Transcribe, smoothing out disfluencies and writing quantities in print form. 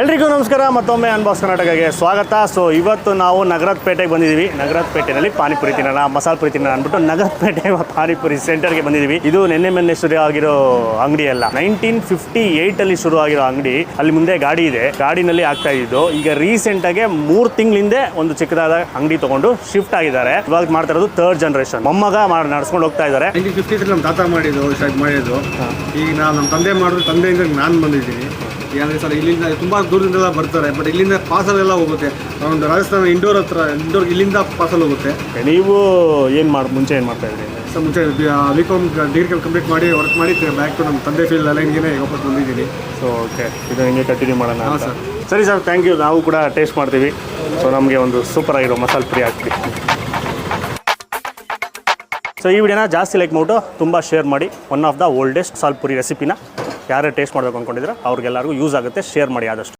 ಎಲ್ರಿಗೂ ನಮಸ್ಕಾರ, ಮತ್ತೊಮ್ಮೆ ಅನ್ಬಾಕ್ಸ್ ಕರ್ನಾಟಕಕ್ಕೆ ಸ್ವಾಗತ. ಸೊ ಇವತ್ತು ನಾವು ನಗರದ ಪೇಟೆಗೆ ಬಂದಿದ್ದೀವಿ. ನಗರದ ಪೇಟೆಯಲ್ಲಿ ಪಾನಿಪುರಿ ತಿನ್ನೋಣ, ಮಸಾಲೆ ಪುರಿ ತಿನ್ನೋಣ ಅಂದ್ಬಿಟ್ಟು ನಗರದ ಪೇಟೆ ಪಾನಿಪುರಿ ಸೆಂಟರ್ಗೆ ಬಂದಿದ್ದೀವಿ. ಇದು ನೆನ್ನೆ ಶುರು ಆಗಿರೋ ಅಂಗಡಿ ಅಲ್ಲ, 1958 ಶುರು ಆಗಿರೋ ಅಂಗಡಿ. ಅಲ್ಲಿ ಮುಂದೆ ಗಾಡಿ ಇದೆ, ಗಾಡಿನಲ್ಲಿ ಆಗ್ತಾ ಇದ್ದು. ಈಗ ರೀಸೆಂಟ್ ಆಗಿ 3 ತಿಂಗಳಿಂದ ಒಂದು ಚಿಕ್ಕದಾದ ಅಂಗಡಿ ತಗೊಂಡು ಶಿಫ್ಟ್ ಆಗಿದ್ದಾರೆ. ಇವಾಗ ಮಾಡ್ತಾ ಇರೋದು 3rd ಜನರೇಷನ್. ಮೊಮ್ಮಗ ನಡ್ಸ್ಕೊಂಡು ಹೋಗ್ತಾ ಇದ್ದಾರೆ. 1950 ನಮ್ಮ ತಾತ ಮಾಡಿದ್ದು ಈಗ ನಮ್ಮ ತಂದೆ ಮಾಡಿದ್ರು, ತಂದೆಯಿಂದ ನಾನು ಬಂದಿದ್ದೀನಿ. ಯಾಕಂದರೆ ಸರ್ ಇಲ್ಲಿಂದ ತುಂಬ ದೂರದಿಂದೆಲ್ಲ ಬರ್ತಾರೆ, ಬಟ್ ಇಲ್ಲಿಂದ ಪಾರ್ಸಲ್ ಹೋಗುತ್ತೆ. ಒಂದು ರಾಜಸ್ಥಾನ ಇಂಡೋರ್ ಇಲ್ಲಿಂದ ಪಾರ್ಸಲ್ ಹೋಗುತ್ತೆ. ನೀವು ಮುಂಚೆ ಏನು ಮಾಡ್ತಾ ಇದ್ರಿ? ಸರ್ ಮುಂಚೆ ಬಿಕಾಮ್ ಡಿಗ್ರಿ ಕಂಪ್ಲೀಟ್ ಮಾಡಿ ವರ್ಕ್ ಮಾಡಿ ಬ್ಯಾಕ್ ಟು ನಮ್ಮ ತಂದೆ ಫೀಲ್ಡ್ ಲೈನ್ಗೆ ವಾಪಸ್ ಬಂದಿದ್ದೀನಿ. ಸೊ ಓಕೆ, ಇದು ಹಿಂಗೆ ಕಂಟಿನ್ಯೂ ಮಾಡೋಣ. ಹಾಂ ಸರ್. ಸರಿ ಸರ್, ಥ್ಯಾಂಕ್ ಯು. ನಾವು ಕೂಡ ಟೇಸ್ಟ್ ಮಾಡ್ತೀವಿ. ಸೊ ನಮಗೆ ಒಂದು ಸೂಪರ್ ಆಗಿರೋ ಮಸಾಲೆ ಪುರಿ ಹಾಕ್ತೀವಿ. ಸೊ ಈ ವಿಡಿಯೋನ ಜಾಸ್ತಿ ಲೈಕ್ ಮಾಡ್ಬಿಟ್ಟು ತುಂಬ ಶೇರ್ ಮಾಡಿ. ಒನ್ ಆಫ್ ದ ಓಲ್ಡೆಸ್ಟ್ ಮಸಾಲೆ ಪುರಿ ರೆಸಿಪಿನ ಯಾರೇ ಟೇಸ್ಟ್ ಮಾಡಬೇಕು ಅಂದ್ಕೊಂಡಿದ್ರೆ ಅವ್ರಿಗೆಲ್ಲರಿಗೂ ಯೂಸ್ ಆಗುತ್ತೆ. ಶೇರ್ ಮಾಡಿ ಆದಷ್ಟು.